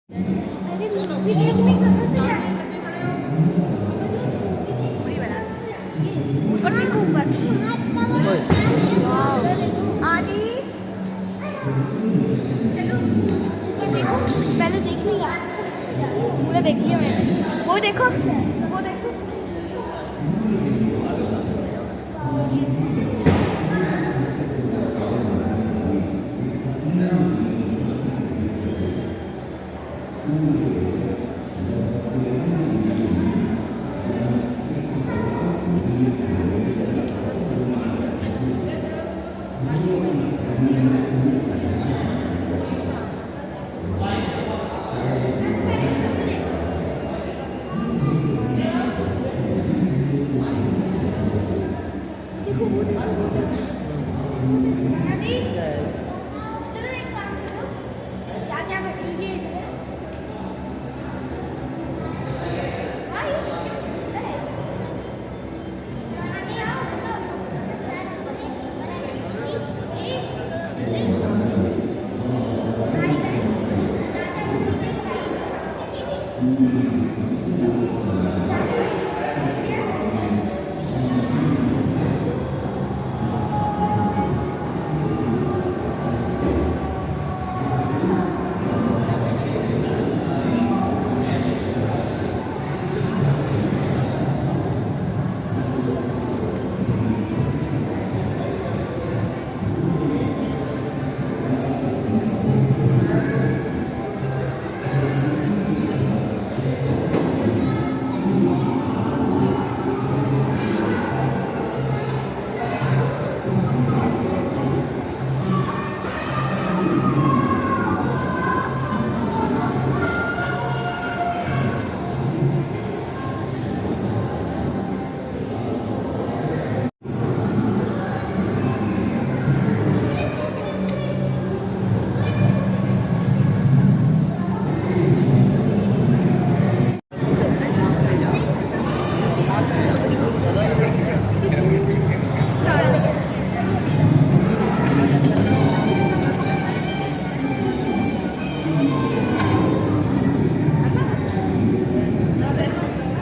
अरे मूवी देखने कहाँ से जाए? पूरी बना ऊपर देखो ऊपर। आदि चलो ऊपर देखो। पहले देख लिया पूरा देख लिया मैंने। वो देखो वो देखो।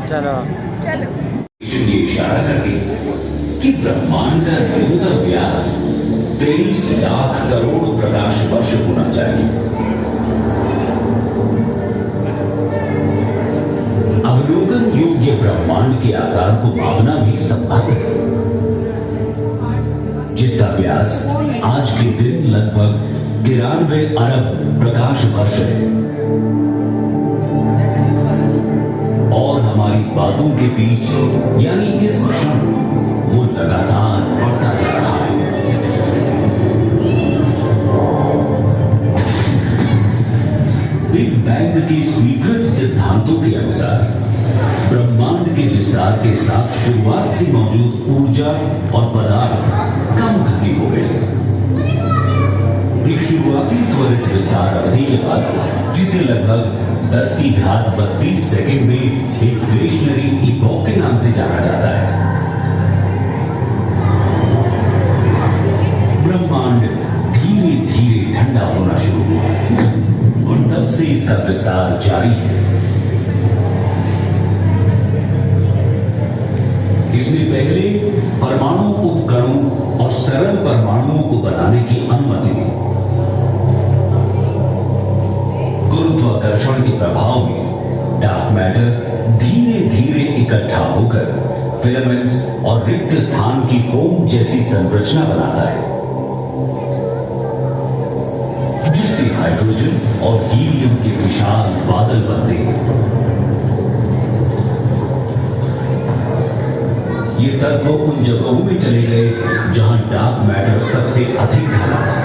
चलो चलो। ये इशारा करती कि ब्रह्मांड का न्यूनतम व्यास 23 लाख करोड़ प्रकाश वर्ष होना चाहिए। अवलोकन योग्य ब्रह्मांड के आकार को मापना भी संभव है, जिसका व्यास आज के दिन लगभग 93 अरब प्रकाश वर्ष है। और हमारी बातों के बीच यानी इस क्षण वो लगातार बढ़ता जा रहा है। बिग बैंग की स्वीकृत सिद्धांतों के अनुसार ब्रह्मांड के विस्तार के साथ शुरुआत से मौजूद ऊर्जा और पदार्थ कम घनी हो गए। एक शुरुआती त्वरित विस्तार अवधि के बाद, जिसे लगभग 10⁻32 सेकंड में इन्फ्लेशनरी इपॉक के नाम से जाना जाता है, ब्रह्मांड धीरे धीरे ठंडा होना शुरू हुआ और तब से इसका विस्तार जारी है। इसने पहले परमाणु उपकणों और सरल परमाणुओं को बनाने की अनुमति दी। गुरुत्वाकर्षण के प्रभाव में डार्क मैटर धीरे धीरे इकट्ठा होकर फिलामेंट्स और रिक्त स्थान की फोम जैसी संरचना बनाता है, जिससे हाइड्रोजन और हीलियम के विशाल बादल बनते हैं। ये तत्व उन जगहों में चले गए जहां डार्क मैटर सबसे अधिक घना था।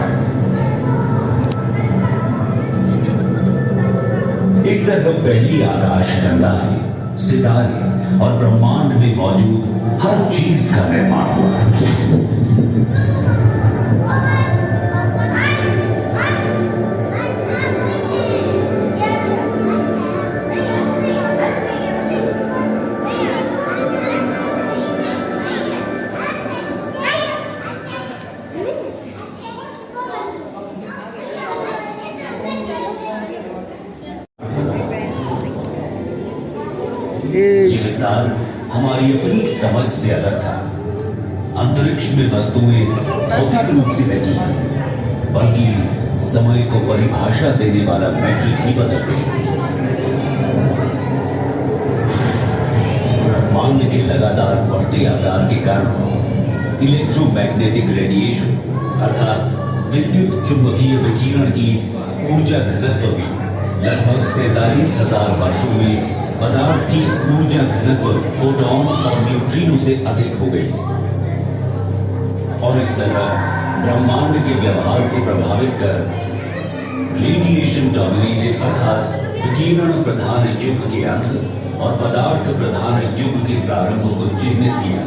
इस तरह पहली आकाशगंगाएं, सितारे और ब्रह्मांड में मौजूद हर चीज का निर्माण हुआ। ये विस्तार हमारी अपनी समझ से अलग था। अंतरिक्ष में वस्तुएं भौतिक रूप से नहीं है, बल्कि समय को परिभाषा देने वाला मैट्रिक ही बदल गई। ब्रह्मांड के लगातार बढ़ते आकार के कारण इलेक्ट्रोमैग्नेटिक रेडिएशन अर्थात विद्युत चुंबकीय विकिरण की ऊर्जा घनत्व भी लगभग 47,000 वर्षों में पदार्थ की ऊर्जा घनत्व फोटॉन और न्यूट्रिनो से अधिक हो गई और इस तरह ब्रह्मांड के व्यवहार को प्रभावित कर रेडिएशन डोमिनेटेड अर्थात विकिरण प्रधान युग के अंत और पदार्थ प्रधान युग के प्रारंभ को चिन्हित किया।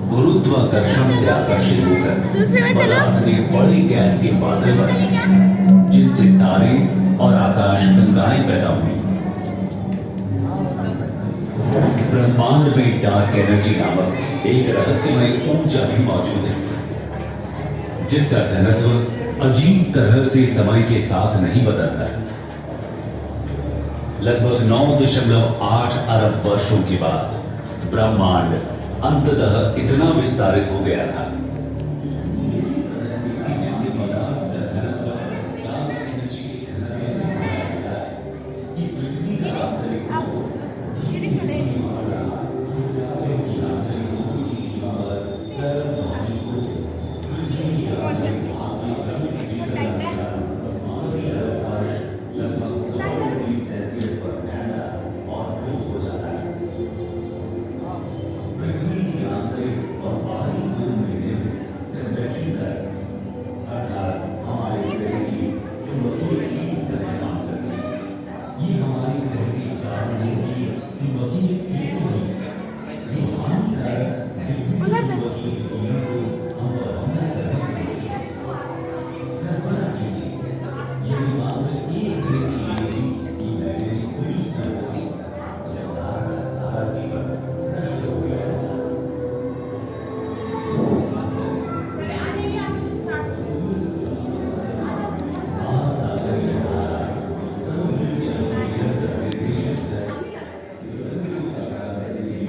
गुरुत्वाकर्षण से आकर्षित होकर पदार्थ ने बड़े गैस के बादल बने, जिनसे तारे और आकाश गंगाएं पैदा हुई। ब्रह्मांड में डार्क एनर्जी नामक एक रहस्यमय ऊर्जा भी मौजूद है, जिसका घनत्व अजीब तरह से समय के साथ नहीं बदलता। लगभग 9.8 अरब वर्षों के बाद ब्रह्मांड अंततः इतना विस्तारित हो गया था कि जिसके पदार्थ का घनत्व डार्क एनर्जी के घनत्व से बढ़ा गया कि पृथ्वी का आंतरिक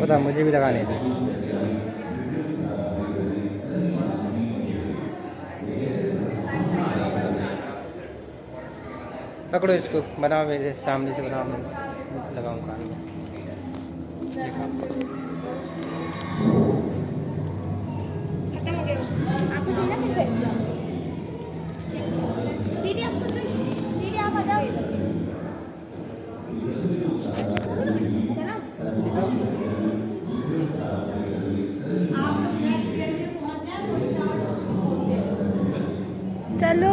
पता मुझे भी लगाने थे। पकड़ो इसको, बनाओ मेरे सामने से, बनाओ मैं लगाऊँ कान में। खत्म हो गया। आपको सुनना कैसे? दीदी आप सुन रही हैं? दीदी आप आ जाओ। चलो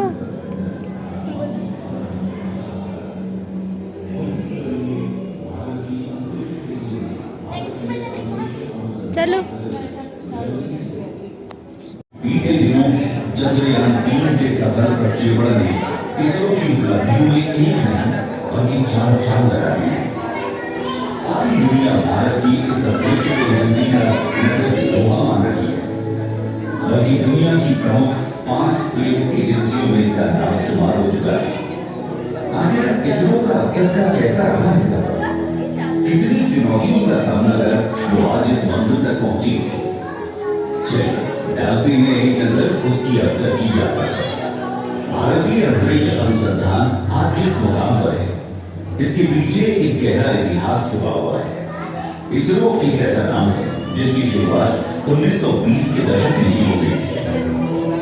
चलो। बीते दिनों चंद्रयान 3 के सफल प्रक्षेपण ने इसरो की उपलब्धियों में एक नहीं बल्कि 4 चांद लगा दिए। सारी दुनिया भारत की इस अंतरिक्ष एजेंसी का न सिर्फ लोहा मान रही है, बल्कि दुनिया की प्रमुख 5 स्पेस एजेंसियों में इसका नाम शुमार हो चुका है। आखिर इसरो का अब तक का कैसा रहा है सफर? कितनी चुनौतियों का सामना कर वो आज इस मंजिल तक पहुंची? चलिए डालते हैं एक नजर उसकी अब तक की यात्रा। भारतीय अंतरिक्ष अनुसंधान आज जिस मुकाम पर है, इसके पीछे एक गहरा इतिहास छुपा हुआ है। इसरो एक ऐसा नाम है जिसकी शुरुआत 1920 के दशक में ही हो गई थी।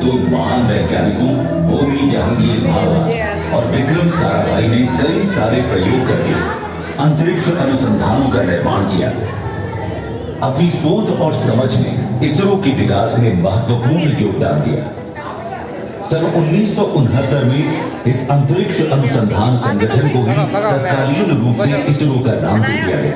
तो महान वैज्ञानिकों होमी जहांगीर भाभा और विक्रम साराभाई ने कई सारे प्रयोग करके अंतरिक्ष अनुसंधानों का निर्माण किया। अपनी सोच और समझ में इसरो के विकास में महत्वपूर्ण योगदान दिया। सन 1969 में इस अंतरिक्ष अनुसंधान संगठन को ही तत्कालीन रूप से इसरो का नाम दे दिया गया।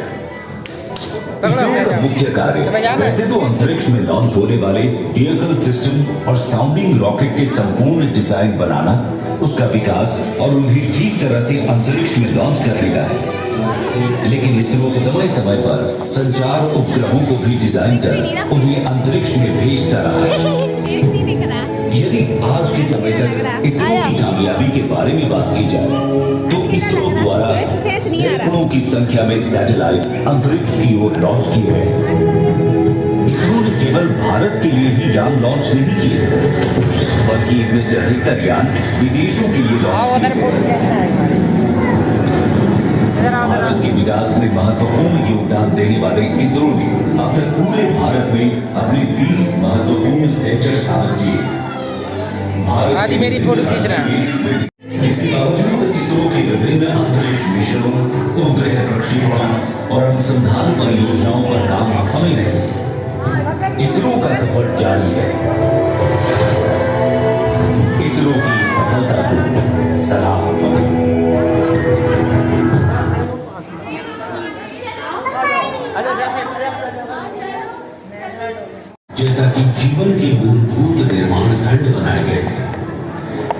इसरो का मुख्य कार्य वैसे तो अंतरिक्ष में लॉन्च होने वाले व्हीकल सिस्टम और साउंडिंग रॉकेट के संपूर्ण डिजाइन बनाना, उसका विकास और उन्हें ठीक तरह से अंतरिक्ष में लॉन्च करने का है। लेकिन इसरो समय समय पर संचार उपग्रहों को भी डिजाइन कर उन्हें अंतरिक्ष में भेजता रहा है। यदि आज के समय तक इसरो की कामयाबी के बारे में बात की जाए तो इसरो द्वारा सैकड़ों की संख्या में सैटेलाइट अंतरिक्ष की ओर लॉन्च किए गए हैं। इसरो ने केवल भारत के लिए ही यान लॉन्च नहीं किए, बल्कि इनमें से अधिकतर यान विदेशों के लिए लॉन्च किए गए। भारत के विकास में महत्वपूर्ण योगदान देने वाले इसरो ने अब तक पूरे भारत में अपने 20 महत्वपूर्ण सेंटर स्थापित किए। आज मेरी फोटो खींच रहा है। इसके बावजूद इसरो के विभिन्न अंतरिक्ष मिशनों, उपग्रह प्रक्षेपण और अनुसंधान परियोजनाओं पर काम थमे नहीं। इसरो का सफर जारी है। इसरो की सफलता को सलाम। जैसा कि जीवन के मूलभूत निर्माण खंड बनाए गए थे,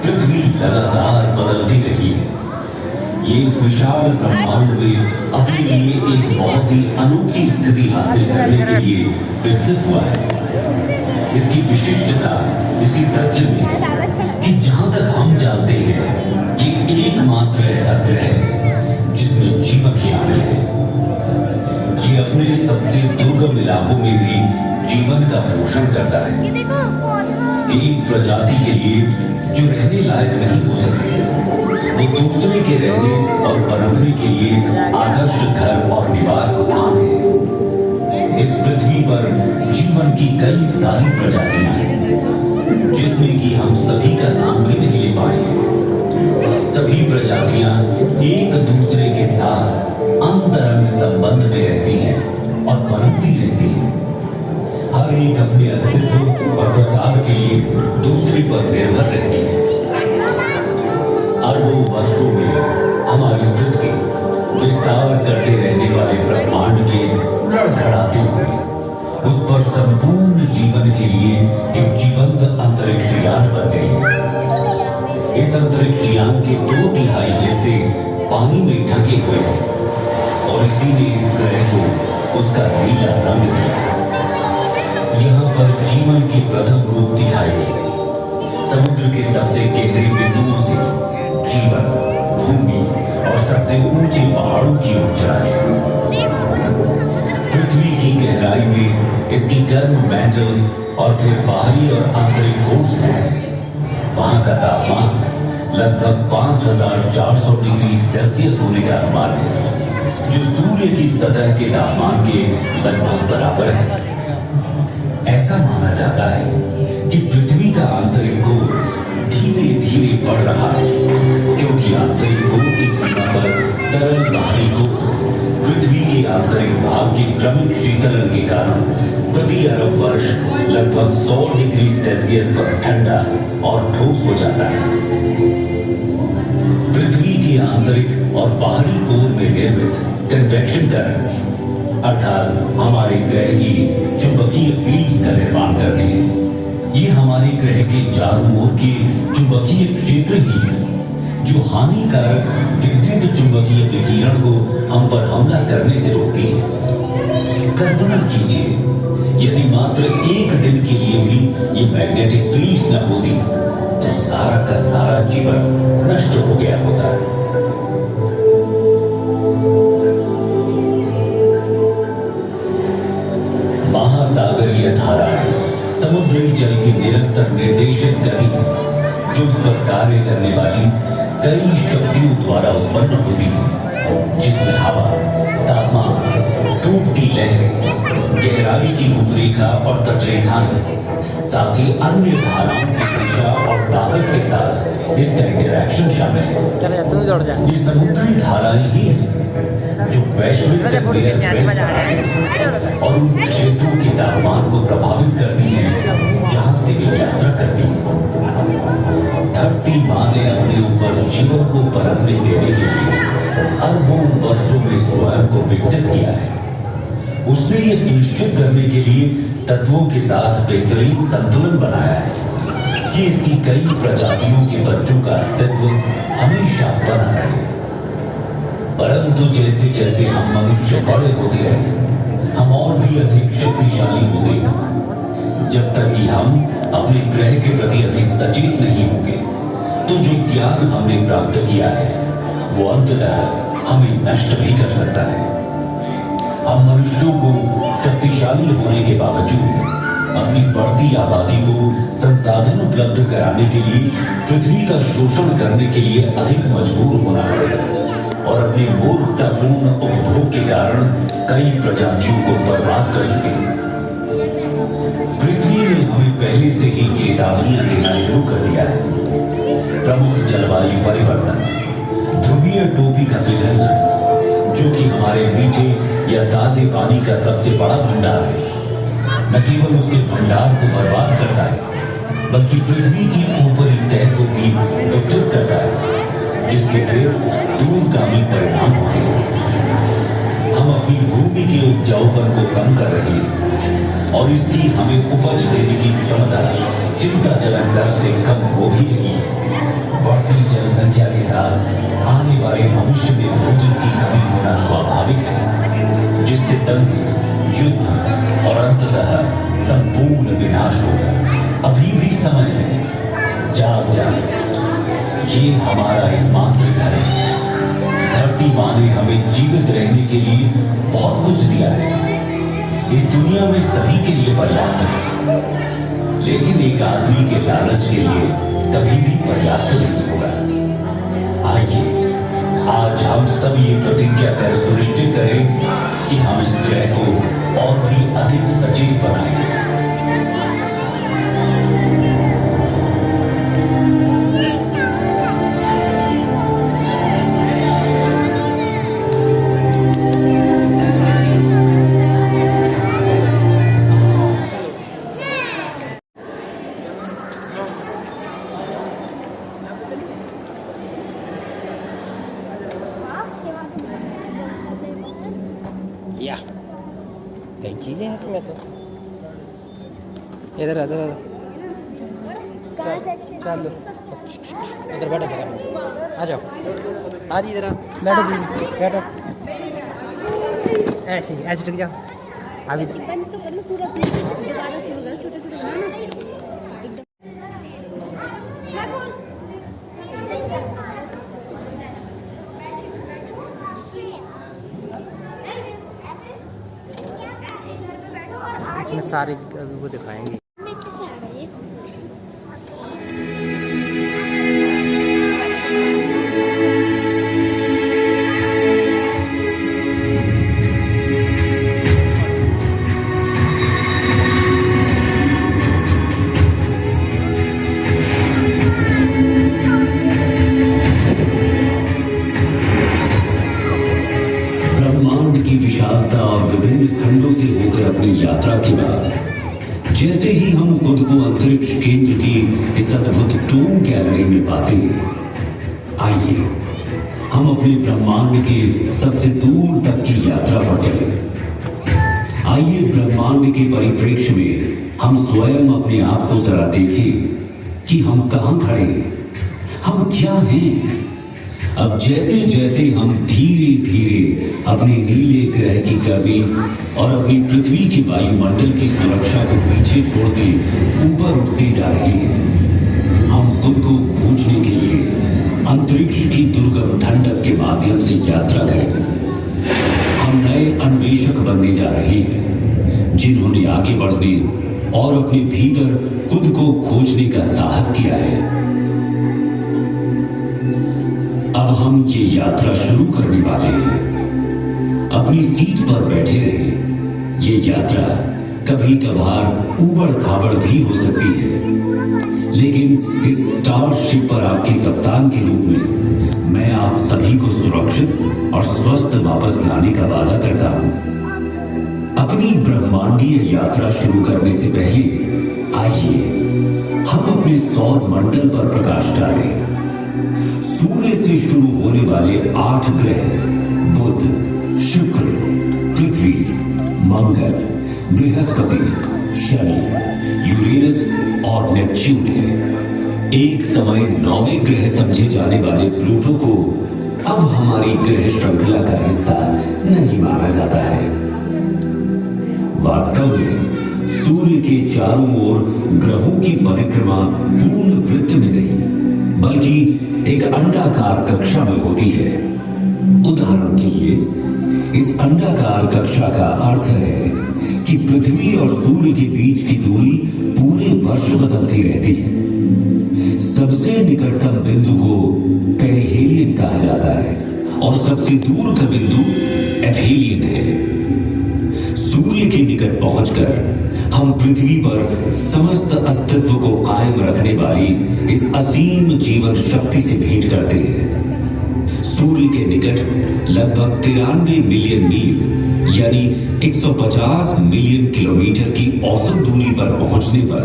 पृथ्वी लगातार बदलती रही है। ये इस विशाल ब्रह्मांड में अपने लिए एक बहुत ही अनोखी स्थिति हासिल करने के लिए विकसित हुआ है। इसकी विशिष्टता इसी तथ्य में है कि जहां तक हम जानते हैं, ये एकमात्र ऐसा ग्रह है जिसमें जीवन शामिल है। ये अपने सबसे दुर्गम इलाकों में भी जीवन का पोषण करता है। एक प्रजाति के लिए जो रहने लायक नहीं हो सकती, वो दूसरे के रहने और पनपने के लिए आदर्श घर और निवास स्थान है। इस पृथ्वी पर जीवन की कई सारी प्रजातियां हैं, जिसमें कि हम सभी का नाम भी नहीं ले पाए हैं। सभी प्रजातियां एक दूसरे के साथ अंतरंग संबंध में रहती हैं और पनपती रहती हैं। हर एक अपने अस्तित्व और प्रसार के लिए दूसरे पर निर्भर रहती है। अरबों वर्षों में हमारी पृथ्वी विस्तार करते रहने वाले ब्रह्मांड के लड़खड़ाते हुए उस पर संपूर्ण जीवन के लिए एक जीवंत अंतरिक्ष यान बन गई। इस अंतरिक्ष यान के 2/3 हिस्से पानी में ढके हुए थे और इसी ने इस ग्रह को उसका नीला रंग दिया। यहाँ पर जीवन की प्रथम रूप दिखाई दी। समुद्र के सबसे गहरे बिंदुओं से जीवन, भूमि और सबसे ऊंचे पहाड़ों की ओर चला गया। पृथ्वी की गहराई में इसकी गर्म मैंटल और फिर बाहरी और आंतरिक कोर स्थित है। वहां का तापमान लगभग 5400 डिग्री सेल्सियस होने का अनुमान है, जो सूर्य की सतह के तापमान के लगभग बराबर है। ऐसा माना जाता है कि पृथ्वी का आंतरिक कोर धीरे धीरे बढ़ रहा है, क्योंकि आंतरिक कोर की सीमा पर तरल बाहरी कोर पृथ्वी के आंतरिक भाग के क्रमिक शीतलन के कारण प्रति अरब वर्ष लगभग 100 डिग्री सेल्सियस पर ठंडा और ठोस हो जाता है। पृथ्वी के आंतरिक और बाहरी कोर में निर्मित कन्वेक्शन करंट्स अर्थात हमारे ग्रह की चुंबकीय फील्ड्स का निर्माण करते हैं। ये हमारे ग्रह के चारों ओर के चुंबकीय क्षेत्र ही है, जो हानिकारक विद्युत चुंबकीय विकिरण को हम पर हमला करने से रोकती है। कल्पना कीजिए, यदि मात्र एक दिन के लिए भी ये मैग्नेटिक फील्ड्स न होती, तो सारा का सारा जीवन नष्ट हो गया होता। महासागरीय धाराएं समुद्री जल की निरंतर निर्देशित गति है, जो उस पर कार्य करने वाली कई शक्तियों द्वारा उत्पन्न होती है, जिसमें हवा, तापमान, टूटती लहरें, गहराई की रूपरेखा और तटरेखाएं, साथ ही अन्य धाराओं की दिशा और ताकत के साथ इसका इंटरैक्शन शामिल है। ये समुद्री धाराएं ही हैं जो वैश्विक और उन क्षेत्रों के तापमान को प्रभावित करती हैं जहां से वे यात्रा करती हैं। धरती माँ ने अपने ऊपर जीवन को पनपने देने के लिए अरबों वर्षों में स्वयं को विकसित किया है। उसने ये सुनिश्चित करने के लिए तत्वों के साथ बेहतरीन संतुलन बनाया है कि इसकी कई प्रजातियों के बच्चों का अस्तित्व हमेशा बना रहे। परंतु जैसे जैसे हम मनुष्य बड़े होते रहे, हम और भी अधिक शक्तिशाली होते हैं। जब तक कि हम अपने ग्रह के प्रति अधिक सचेत नहीं होंगे, तो जो ज्ञान हमने प्राप्त किया है वो अंततः हमें नष्ट भी कर सकता है। हम मनुष्यों को शक्तिशाली होने के बावजूद अपनी बढ़ती आबादी को संसाधन उपलब्ध कराने के लिए पृथ्वी का शोषण करने के लिए अधिक मजबूर होना पड़ेगा और अपने मूर्खतापूर्ण उपभोग के कारण कई प्रजातियों को बर्बाद कर चुके हैं। पृथ्वी ने हमें पहले से ही चेतावनियां देना शुरू कर दिया है। प्रमुख जलवायु परिवर्तन, ध्रुवीय टोपी का पिघलना, जो कि हमारे मीठे या ताजे पानी का सबसे बड़ा भंडार है, न केवल उसके भंडार को बर्बाद करता है बल्कि पृथ्वी की ऊपरी तह को भी विकृत करता है, जिसके फिर दूरगामी परिणाम होते हैं। हम अपनी भूमि के उपजाऊपन को कम कर रहे हैं और इसकी हमें उपज देने की क्षमता चिंताजनक दर से कम हो भी रही है। बढ़ती जनसंख्या के साथ आने वाले भविष्य में भोजन की कमी होना स्वाभाविक है, जिससे दंगे, युद्ध और अंततः संपूर्ण विनाश होगा। अभी भी समय है, जाग जाए। ये हमारा एकमात्र घर है। धरती माँ ने हमें जीवित रहने के लिए बहुत कुछ दिया है। इस दुनिया में सभी के लिए पर्याप्त है, लेकिन एक आदमी के लालच के लिए कभी भी पर्याप्त नहीं होगा। आइए आज हम सब ये प्रतिज्ञा कर सुनिश्चित करें कि हम इस ग्रह को और भी अधिक सचेत बनाएंगे। या कई चीजें हैं इसमें तो। इधर इधर चल उधर बैठो आ जाओ, आज इधर बैठो जी, बैठो ऐसे ऐसे टिक जाओ। अभी इसमें सारे अभी वो दिखाएंगे। ब्रह्मांड की विशालता और विभिन्न खंडों से होकर अपनी यात्रा के बाद जैसे ही हम खुद को अंतरिक्ष केंद्र की इस अद्भुत टूम गैलरी में पाते हैं, आइए हम अपने ब्रह्मांड के सबसे दूर तक की यात्रा पर चले। आइए ब्रह्मांड के परिप्रेक्ष्य में हम स्वयं अपने आप को जरा देखें कि हम कहां खड़े हैं, हम क्या हैं। अब जैसे जैसे हम धीरे धीरे अपने नीले ग्रह की गर्मी और अपनी पृथ्वी के वायुमंडल की सुरक्षा को पीछे छोड़ते ऊपर उठते जा रहे हैं, हम खुद को खोजने के लिए अंतरिक्ष की दुर्गम ठंडक के माध्यम से यात्रा करें। हम नए अन्वेषक बनने जा रहे हैं, जिन्होंने आगे बढ़ने और अपने भीतर खुद को खोजने का साहस किया है। अब हम ये यात्रा शुरू करने वाले हैं। अपनी सीट पर बैठे रहे। ये यात्रा कभी कभार ऊबड़ खाबड़ भी हो सकती है, लेकिन इस स्टारशिप पर आपके कप्तान के रूप में मैं आप सभी को सुरक्षित और स्वस्थ वापस लाने का वादा करता हूं। अपनी ब्रह्मांडीय यात्रा शुरू करने से पहले आइए हम अपने सौर मंडल पर प्रकाश डालें। सूर्य से शुरू होने वाले 8 ग्रह बुध, शुक्र, पृथ्वी, मंगल, बृहस्पति, शनि, यूरेनस और नेपच्यून है। एक समय 9वें ग्रह समझे जाने वाले प्लूटो को अब हमारी ग्रह श्रृंखला का हिस्सा नहीं माना जाता है। वास्तव में सूर्य के चारों ओर ग्रहों की परिक्रमा पूर्ण वृत्त में नहीं बल्कि एक अंडाकार कक्षा में होती है। उदाहरण के लिए इस अंडाकार कक्षा का अर्थ है कि पृथ्वी और सूर्य के बीच की दूरी पूरे वर्ष बदलती रहती है। सबसे निकटतम बिंदु को पेरिहेलियन कहा जाता है और सबसे दूर का बिंदु एपीलियन है। सूर्य के निकट पहुंचकर हम पृथ्वी पर समस्त अस्तित्व को कायम रखने वाली इस असीम जीवन शक्ति से भेंट करते हैं। सूर्य के निकट लगभग 93 मिलियन मील यानी 150 मिलियन किलोमीटर की औसत दूरी पर पहुंचने पर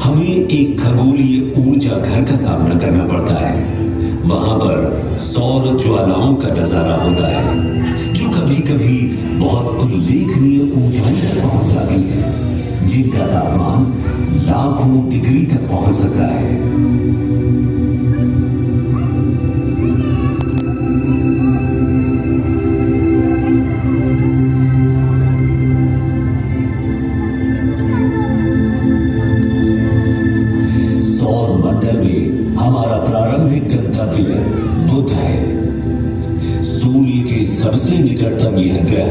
हमें एक खगोलीय ऊर्जा घर का सामना करना पड़ता है। वहां पर सौर ज्वालाओं का नजारा होता है जो कभी कभी बहुत उल्लेखनीय ऊंचाई तक पहुंच जाती है, जिनका तापमान लाखों डिग्री तक पहुंच सकता है। सौर मंडल में हमारा प्रारंभिक गंतव्य बुध है। सूर्य के सबसे निकटतम यह ग्रह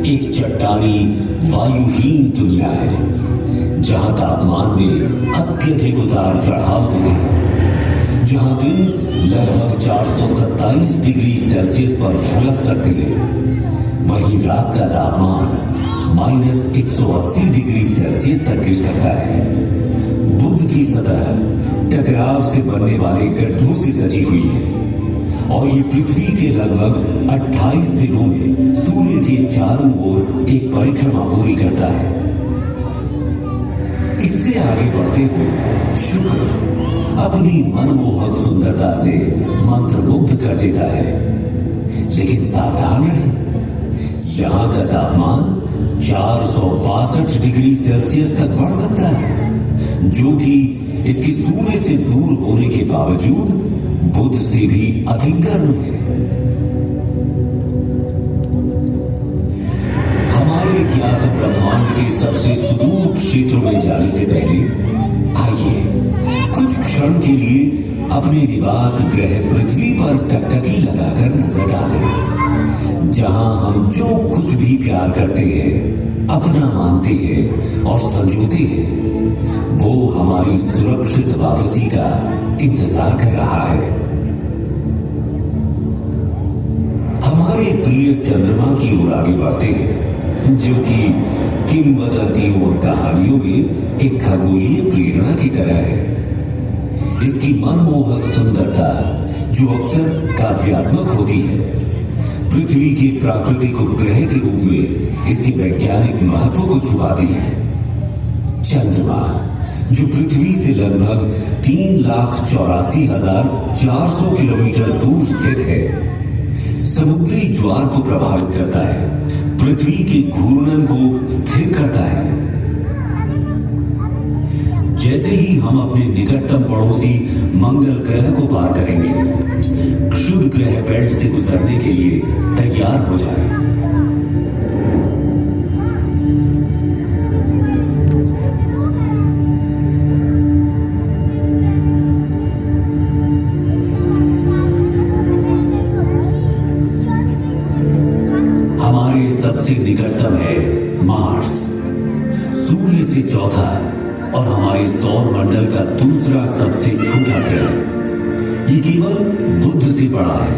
एक चट्टानी वायुहीन दुनिया है जहां तापमान में अत्यधिक उतार चढ़ाव होते हैं, जहां दिन लगभग 427 डिग्री सेल्सियस पर झुलस सकते हैं, वहीं रात का तापमान -180 डिग्री सेल्सियस तक गिर सकता है। बुध की सतह टकराव से बनने वाले गड्ढों से सजी हुई है और ये पृथ्वी के लगभग 28 दिनों में सूर्य के चारों ओर एक परिक्रमा पूरी करता है। इससे आगे बढ़ते हुए शुक्र अपनी मनमोहक सुंदरता से मंत्रमुग्ध कर देता है, लेकिन सावधान रहें, यहां का तापमान 462 डिग्री सेल्सियस तक बढ़ सकता है, जो कि इसके सूर्य से दूर होने के बावजूद बुध से भी अधिक गर्म है। हमारे ज्ञात ब्रह्मांड के सबसे सुदूर क्षेत्रों में जाने से पहले आइए कुछ क्षण के लिए अपने निवास ग्रह पृथ्वी पर टकटकी लगाकर नजर डालें, जहां हम जो कुछ भी प्यार करते हैं, अपना मानते हैं और संजोते हैं, वो हमारी सुरक्षित वापसी का इंतजार कर रहा है। हमारे प्रिय चंद्रमा की ओर आगे बढ़ते हैं, जो कि किंवदंती और कहानियों में एक खगोलीय प्रेरणा की तरह है। इसकी मनमोहक सुंदरता, जो अक्सर काव्यात्मक होती है, पृथ्वी के प्राकृतिक उपग्रह के रूप में इसके वैज्ञानिक महत्व को छुपाती है। चंद्रमा, जो पृथ्वी से लगभग 3,84,400 किलोमीटर दूर स्थित है, समुद्री ज्वार को प्रभावित करता है, पृथ्वी के घूर्णन को स्थिर करता है। जैसे ही हम अपने निकटतम पड़ोसी मंगल ग्रह को पार करेंगे, क्षुद्र ग्रह बेल्ट से गुजरने के लिए तैयार हो जाए। हमारे सबसे निकटतम है मार्स, सूर्य से चौथा और हमारे सौर मंडल का दूसरा सबसे छोटा ग्रह। ये केवल बुध से बड़ा है।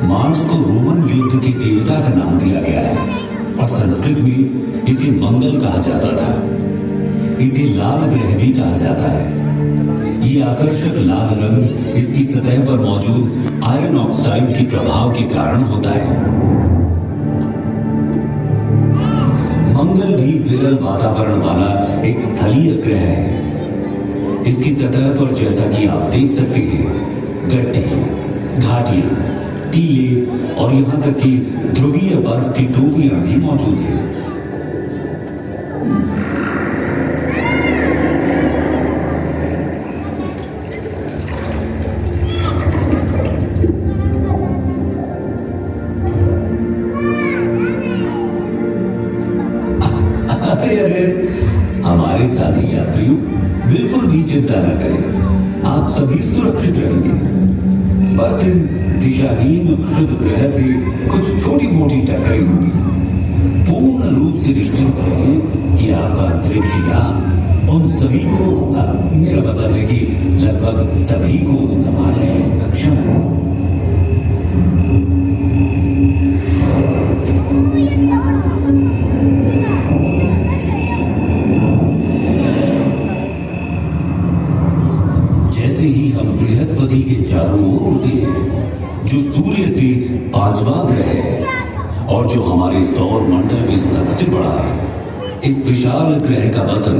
मार्स को रोमन युद्ध के देवता का नाम दिया गया है और संस्कृत में इसे मंगल कहा जाता था। इसे लाल ग्रह भी कहा जाता है। ये आकर्षक लाल रंग इसकी सतह पर मौजूद आयरन ऑक्साइड के प्रभाव के कारण होता है। मंगल भी विरल वातावरण वाला एक स्थलीय ग्रह है। इसकी सतह पर, जैसा कि आप देख सकते हैं, गड्ढे, घाटियां, टीले और यहां तक कि ध्रुवीय बर्फ की टोपियां भी मौजूद हैं। अरे अरे चिंता न करें, आप सभी सुरक्षित रहेंगे। बस इन दिशाहीन क्षुद्र ग्रह से कुछ छोटी मोटी टक्करें होंगी। पूर्ण रूप से निश्चिंत रहें कि आपका अंतरिक्ष यान उन सभी को, मेरा मतलब है कि लगभग सभी को संभालने में सक्षम है। जैसे ही हम बृहस्पति के चारों ओर उड़ते हैं, जो सूर्य से 5वां ग्रह है और जो हमारे सौर मंडल में सबसे बड़ा है, इस विशाल ग्रह का वजन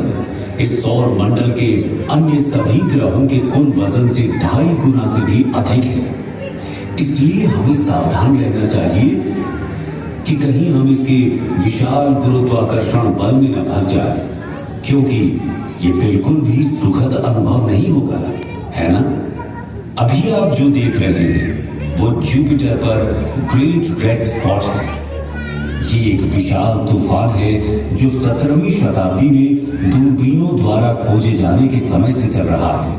इस सौर मंडल के अन्य सभी ग्रहों के कुल वजन से 2.5 गुना से भी अधिक है। इसलिए हमें सावधान रहना चाहिए कि कहीं हम इसके विशाल गुरुत्वाकर्षण बल में न फंस जाए, क्योंकि ये बिल्कुल भी सुखद अनुभव नहीं होगा, है ना? अभी आप जो देख रहे हैं वो जुपिटर पर ग्रेट रेड स्पॉट है। ये एक विशाल तूफान है जो 17वीं शताब्दी में दूरबीनों द्वारा खोजे जाने के समय से चल रहा है।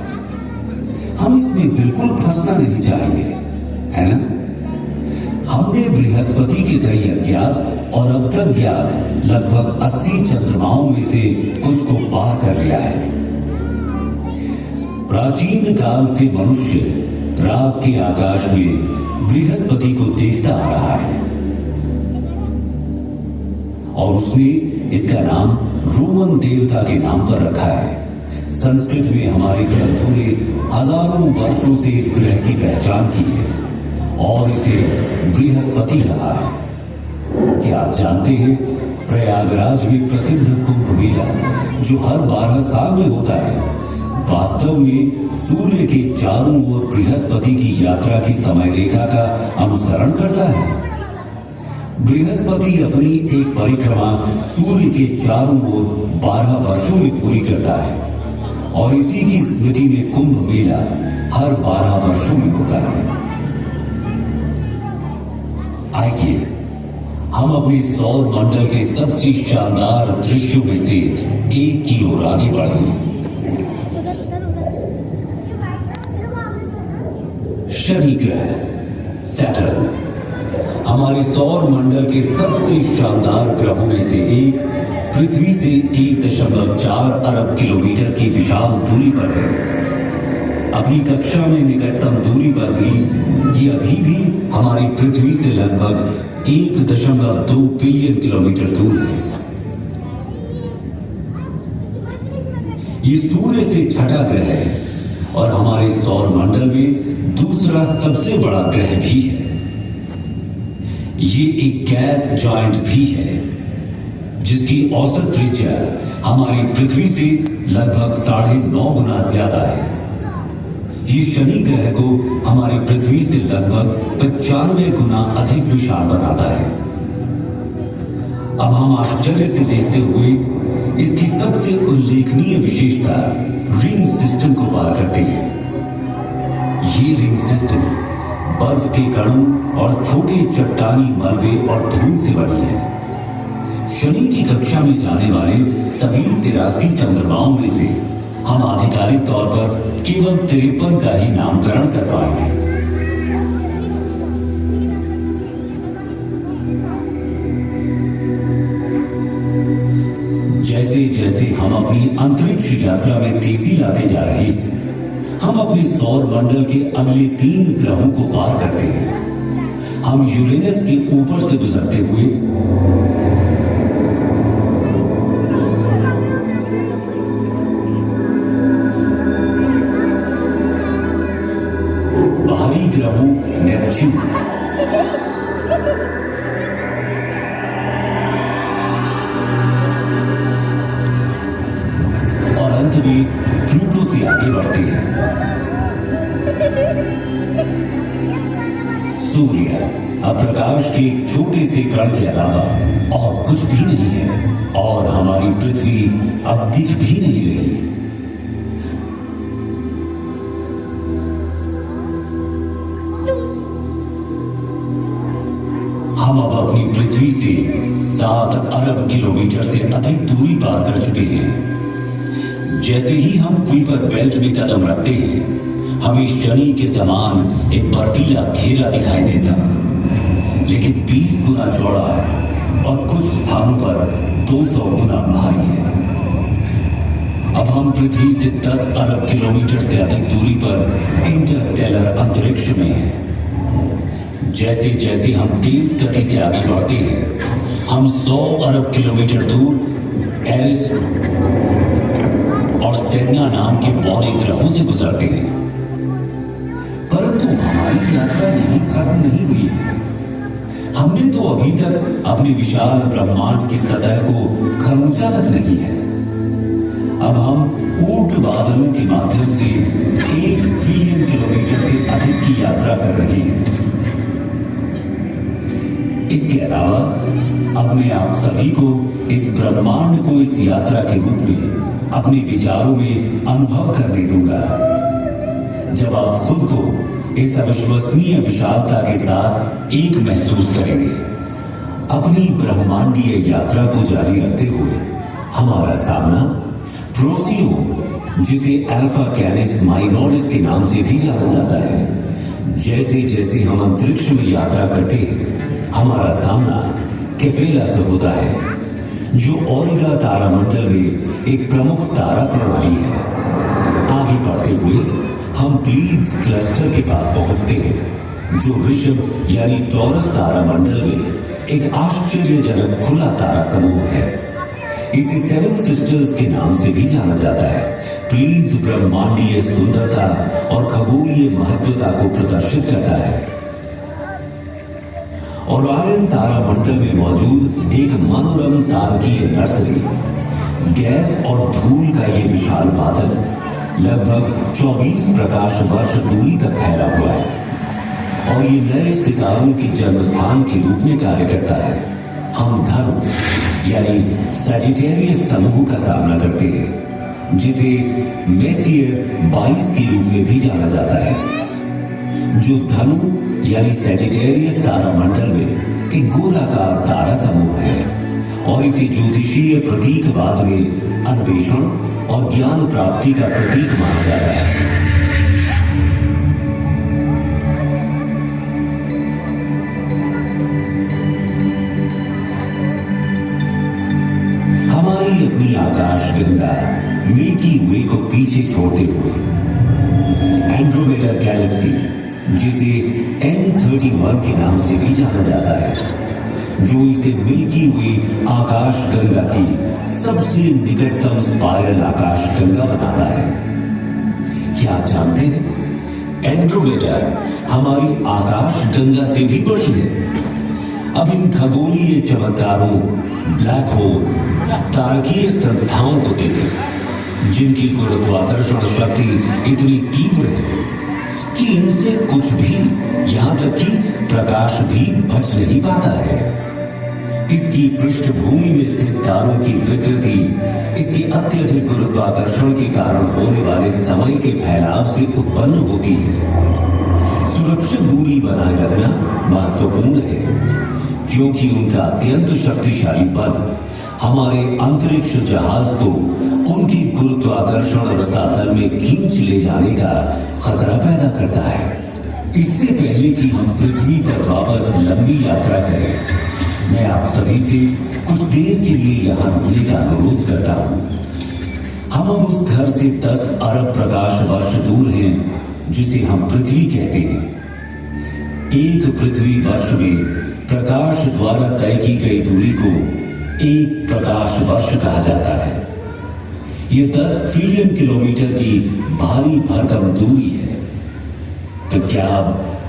हम इसमें बिल्कुल फंसना नहीं चाहेंगे, है ना? हमने बृहस्पति के कई अज्ञात और अब तक ज्ञात लगभग 80 चंद्रमाओं में से कुछ को पार कर लिया है। प्राचीन काल से मनुष्य रात के आकाश में बृहस्पति को देखता आ रहा है और उसने इसका नाम रोमन देवता के नाम पर रखा है। संस्कृत में हमारे ग्रंथों ने हजारों वर्षों से इस ग्रह की पहचान की है और इसे बृहस्पति कहा है। क्या आप जानते हैं, प्रयागराज में प्रसिद्ध कुंभ मेला जो हर 12 साल में होता है, वास्तव में सूर्य के चारों ओर बृहस्पति की यात्रा की समय रेखा का अनुसरण करता है। बृहस्पति अपनी एक परिक्रमा सूर्य के चारों ओर 12 वर्षों में पूरी करता है और इसी की स्मृति में कुंभ मेला हर 12 वर्षों में होता है। आइए हम अपने सौर मंडल के सबसे शानदार दृश्यों में से एक की ओर आगे बढ़ें। शनि ग्रह सैटर्न हमारे सौर मंडल के सबसे शानदार ग्रहों में से एक, पृथ्वी से 1.4 अरब किलोमीटर की विशाल दूरी पर है। अपनी कक्षा में निकटतम दूरी पर भी ये अभी भी हमारी पृथ्वी से लगभग 1.2 बिलियन किलोमीटर दूर है। ये सूर्य से छठा ग्रह है और हमारे सौर मंडल में दूसरा सबसे बड़ा ग्रह भी है। ये एक गैस जॉइंट भी है जिसकी औसत त्रिज्या हमारी पृथ्वी से लगभग 9.5 गुना ज्यादा है। ये शनि ग्रह को हमारी पृथ्वी से लगभग 95 गुना अधिक विशाल बनाता है। अब हम आश्चर्य से देखते हुए इसकी सबसे उल्लेखनीय विशेषता रिंग सिस्टम को पार करते हैं। ये रिंग सिस्टम बर्फ के कणों और छोटे चट्टानी मलबे और धूल से बनी है। शनि की कक्षा में जाने वाले सभी 83 चंद्रमाओं में से हम आधिकारिक तौर पर केवल 53 का ही नामकरण कर पाए हैं। जैसे जैसे हम अपनी अंतरिक्ष यात्रा में तेजी लाते जा रहे हैं, हम अपने सौर मंडल के अगले 3 ग्रहों को पार करते हैं। हम यूरेनस के ऊपर से गुजरते हुए बाहरी ग्रहों नेपच्यून और अंत में प्लूटो से आगे बढ़ते हैं। सूर्य अब प्रकाश के एक छोटे से कण के अलावा और कुछ भी नहीं है और हमारी पृथ्वी अब दिख भी नहीं रही। हम अब अपनी पृथ्वी से 7 अरब किलोमीटर से अधिक दूरी पार कर चुके हैं। जैसे ही हम कुइपर बेल्ट में कदम रखते हैं हमें शनि के समान एक बर्फीला घेरा दिखाई देता, लेकिन 20 गुना चौड़ा और कुछ स्थानों पर 200 गुना भारी है। अब हम पृथ्वी से 10 अरब किलोमीटर से अधिक दूरी पर इंटरस्टेलर अंतरिक्ष में हैं। जैसे जैसे हम तेज गति से आगे बढ़ते हैं हम 100 अरब किलोमीटर दूर एरिस और सेडना नाम के बौने ग्रहों से गुजरते हैं। परंतु हमारी यात्रा यहीं खत्म नहीं हुई। हमने तो अभी तक अपने विशाल ब्रह्मांड की सतह को खरोंचा तक नहीं है। अब हम ऊंट बादलों के माध्यम से 1 ट्रिलियन किलोमीटर से अधिक की यात्रा कर रहे हैं। इसके अलावा अब मैं आप सभी को इस ब्रह्मांड को इस यात्रा के रूप में अपने विचारों में अनुभव करने दूंगा, जब आप खुद को इस अविश्वसनीय विशालता के साथ एक महसूस करेंगे। अपनी ब्रह्मांडीय यात्रा को जारी रखते हुए हमारा सामना प्रोसियोन, जिसे अल्फा कैनिस माइनोरिस के नाम से भी जाना जाता है। जैसे जैसे हम अंतरिक्ष में यात्रा करते हैं हमारा सामना कैपेला से होता है, जो ओरिगा तारामंडल में एक प्रमुख तारा प्रणाली है। आगे बढ़ते हुए हम प्लीड्स क्लस्टर के पास पहुंचते हैं, जो वृषभ यानी टॉरस तारामंडल में एक आश्चर्यजनक खुला तारा समूह है। इसे 7 सिस्टर्स के नाम से भी जाना जाता है। प्लीड्स ब्रह्मांडीय सुंदरता और खगोलीय महत्वता को प्रदर्शित करता है। ओरायन तारामंडल में मौजूद एक मनोरम तारकीय नर्सरी, गैस और धूल का ये विशाल बादल लगभग 24 प्रकाश वर्ष दूरी तक फैला हुआ है और ये नए सितारों के जन्म स्थान के रूप में कार्य करता है। हम धनु यानी सजिटेरियस समूह का सामना करते हैं, जिसे मेसियर 22 के रूप में भी जाना जाता है, जो धनु यानी सजिटेरियस तारामंडल में एक गोलाकार तारा समूह है और इसे ज्योतिषीय प्रतीकवाद में अन्वेषण और ज्ञान प्राप्ति का प्रतीक माना जाता है। हमारी अपनी आकाश गंगा मिल्की वे को पीछे छोड़ते हुए एंड्रोमेडा गैलेक्सी, जिसे N31 के नाम से भी जाना जाता है, जो इसे मिल्की वे आकाश गंगा की सबसे निकटतम स्पाइरल आकाश गंगा बनाता है। क्या आप जानते हैं एंड्रोमेडा हमारी आकाश गंगा से भी बड़ी है। अब इन खगोलीय चमत्कारों, ब्लैक होल, तारकीय संस्थाओं को देखें, जिनकी गुरुत्वाकर्षण शक्ति इतनी तीव्र है कि इनसे कुछ भी, यहां तक कि प्रकाश भी बच नहीं पाता है। इसकी पृष्ठभूमि में स्थित तारों की विकृति इसके अत्यधिक गुरुत्वाकर्षण के कारण होने वाले समय के फैलाव से उत्पन्न होती है। सुरक्षित दूरी बनाए रखना महत्वपूर्ण है, क्योंकि उनका अत्यंत शक्तिशाली बल हमारे अंतरिक्ष जहाज को उनकी गुरुत्वाकर्षण रसातल में खींच ले जाने का खतरा पैदा करता है। इससे पहले कि हम पृथ्वी पर वापस लंबी यात्रा करें, मैं आप सभी से कुछ देर के लिए यहाँ रुकने का अनुरोध करता हूँ। हम अब उस घर से 10 अरब प्रकाश वर्ष दूर हैं, जिसे हम पृथ्वी कहते हैं। एक पृथ्वी वर्ष में प्रकाश द्वारा तय की गई दूरी को एक प्रकाश वर्ष कहा जाता है। ये 10 ट्रिलियन किलोमीटर की भारी भरकम दूरी है। तो क्या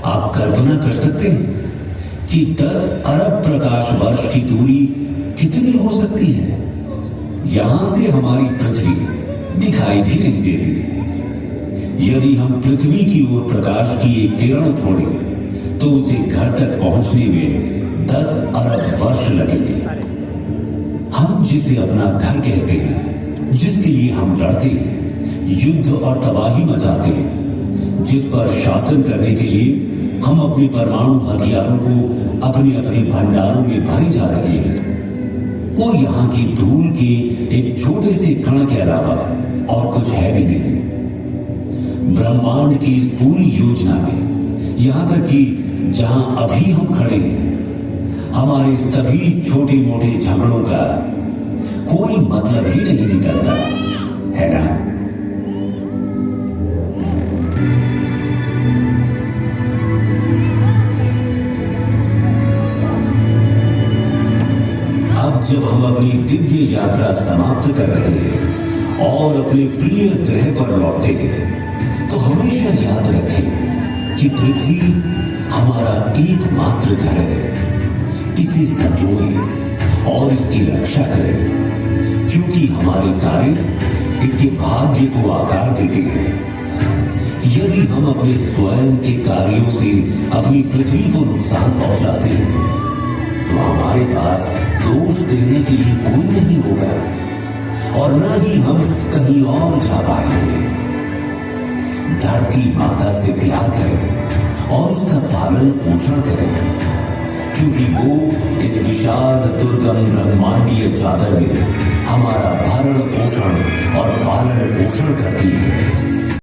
आप कल्पना कर सकते हैं कि 10 अरब प्रकाश वर्ष की दूरी कितनी हो सकती है? यहां से हमारी पृथ्वी दिखाई भी नहीं देती। यदि हम पृथ्वी की ओर प्रकाश की एक किरण छोड़ें तो उसे घर तक पहुंचने में 10 अरब वर्ष लगेंगे। हम जिसे अपना घर कहते हैं, जिसके लिए हम लड़ते हैं, युद्ध और तबाही मचाते हैं, जिस पर शासन करने के लिए हम अपने परमाणु हथियारों को अपने अपने भंडारों में भरे जा रहे हैं, वो यहाँ की धूल के एक छोटे से कण के अलावा और कुछ है भी नहीं। ब्रह्मांड की इस पूरी योजना में यहां तक कि जहां अभी हम खड़े हैं, हमारे सभी छोटे मोटे झगड़ों का कोई मतलब ही नहीं निकलता, है ना? अब जब हम अपनी दिव्य यात्रा समाप्त कर रहे हैं और अपने प्रिय ग्रह पर लौटते हैं, तो हमेशा याद रखें कि पृथ्वी हमारा एकमात्र घर है। इसे संजोए और इसकी रक्षा करें, क्योंकि हमारे कार्य इसके भाग्य को आकार देते हैं। यदि हम अपने स्वयं के कार्यों से अपनी पृथ्वी को नुकसान पहुंचाते हैं, तो हमारे पास दोष देने के लिए कोई नहीं होगा और न ही हम कहीं और जा पाएंगे। धरती माता से प्यार करें और उसका पालन पोषण करें, क्योंकि वो इस विशाल दुर्गम ब्रह्मांडीय चादर में हमारा भरण पोषण और पालन पोषण करती है।